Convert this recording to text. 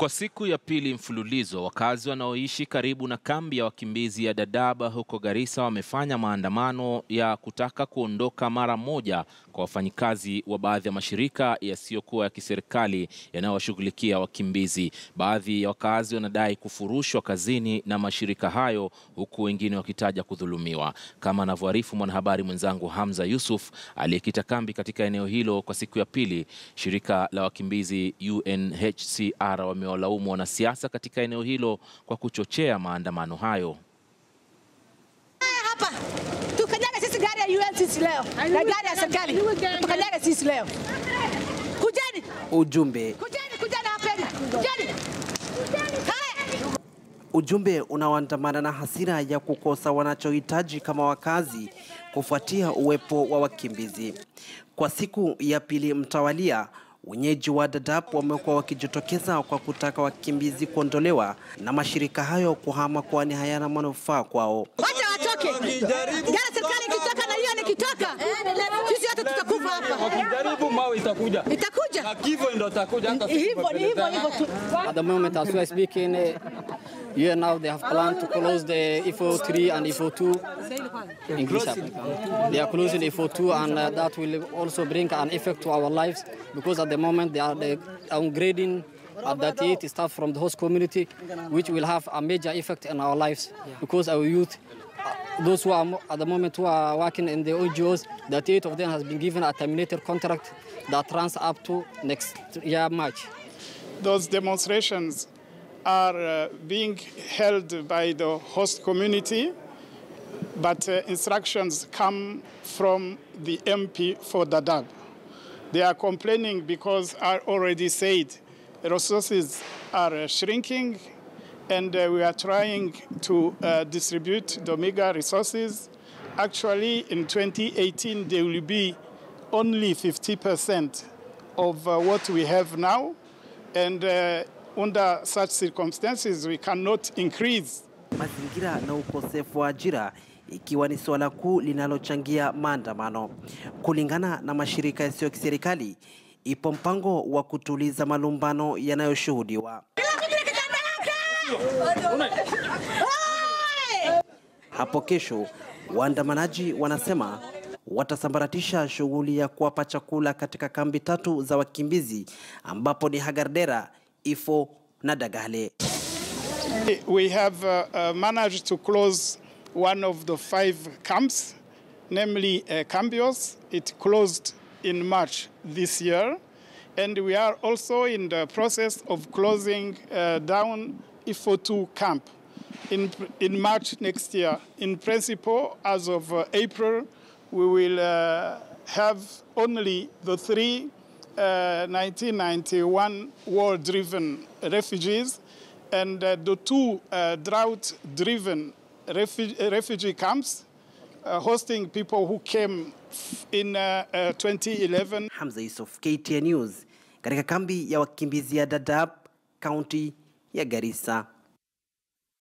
Kwa siku ya pili mfululizo, wakazi wanaoishi karibu na kambi ya wakimbizi ya Dadaab huko Garissa wamefanya maandamano ya kutaka kuondoka mara moja kwa wafanyikazi wa baadhi ya mashirika yasiyokuwa ya kiserikali yanayowashughulikia wakimbizi. Baadhi ya wakazi wanadai kufurushwa kazini na mashirika hayo, huku wengine wakitaja kudhulumiwa. Kama anavyoarifu mwanahabari mwenzangu Hamza Yusuf aliyekita kambi katika eneo hilo kwa siku ya pili, shirika la wakimbizi UNHCR wamewalaumu wanasiasa katika eneo hilo kwa kuchochea maandamano hayo. Hapa tukanyaga sisi gari ya UNHCR leo na gari ya serikali, tukanyaga sisi leo. Kujeni ujumbe, kujeni hapeni, kujeni. Ujumbe unaoandamana na hasira ya kukosa wanachohitaji kama wakazi kufuatia uwepo wa wakimbizi. Kwa siku ya pili mtawalia, wenyeji wa Dadaab wamekuwa wakijitokeza kwa kutaka wakimbizi kuondolewa na mashirika hayo kuhama, kwani hayana manufaa kwao. Wacha watoke. Gari serikali ikitoka na hiyo nikitoka, sisi wote tutakufa hapa. Karibu mawe itakuja. Itakuja. Na kifo ndio itakuja hata hivyo tu. At the moment, as we are speaking, here now they have planned to close the IFO3 and IFO2 in Garissa. They are closing IFO2 and that will also bring an effect to our lives, because at the moment they are downgrading that 38 staff from the host community, which will have a major effect on our lives, because our youth, those who are at the moment who are working in the NGOs, that 8 of them has been given a terminated contract that runs up to next year March. Those demonstrations are being held by the host community, but instructions come from the MP for Dadaab. They are complaining because I already said resources are shrinking, and we are trying to distribute the mega resources. Actually, in 2018, there will be only 50% of what we have now, and under such circumstances, we cannot increase. Mazingira na ukosefu wa ajira ikiwa ni swala kuu linalochangia maandamano. Kulingana na mashirika yasiyo ya kiserikali, ipo mpango wa kutuliza malumbano yanayoshuhudiwa. Hapo kesho, waandamanaji wanasema watasambaratisha shughuli ya kuwapa chakula katika kambi 3 za wakimbizi, ambapo ni Hagardera, Ifo na Dagale. We have managed to close one of the 5 camps, namely Cambios. It closed in March this year, and we are also in the process of closing down Ifo2 camp in March next year. In principle, as of April, we will have only the 3 1991 war-driven refugees and the 2 drought-driven refugee camps hosting people who came in 2011. Hamza Yusuf, KTN News, katika kambi ya wakimbizi ya Dadaab, kaunti ya Garissa.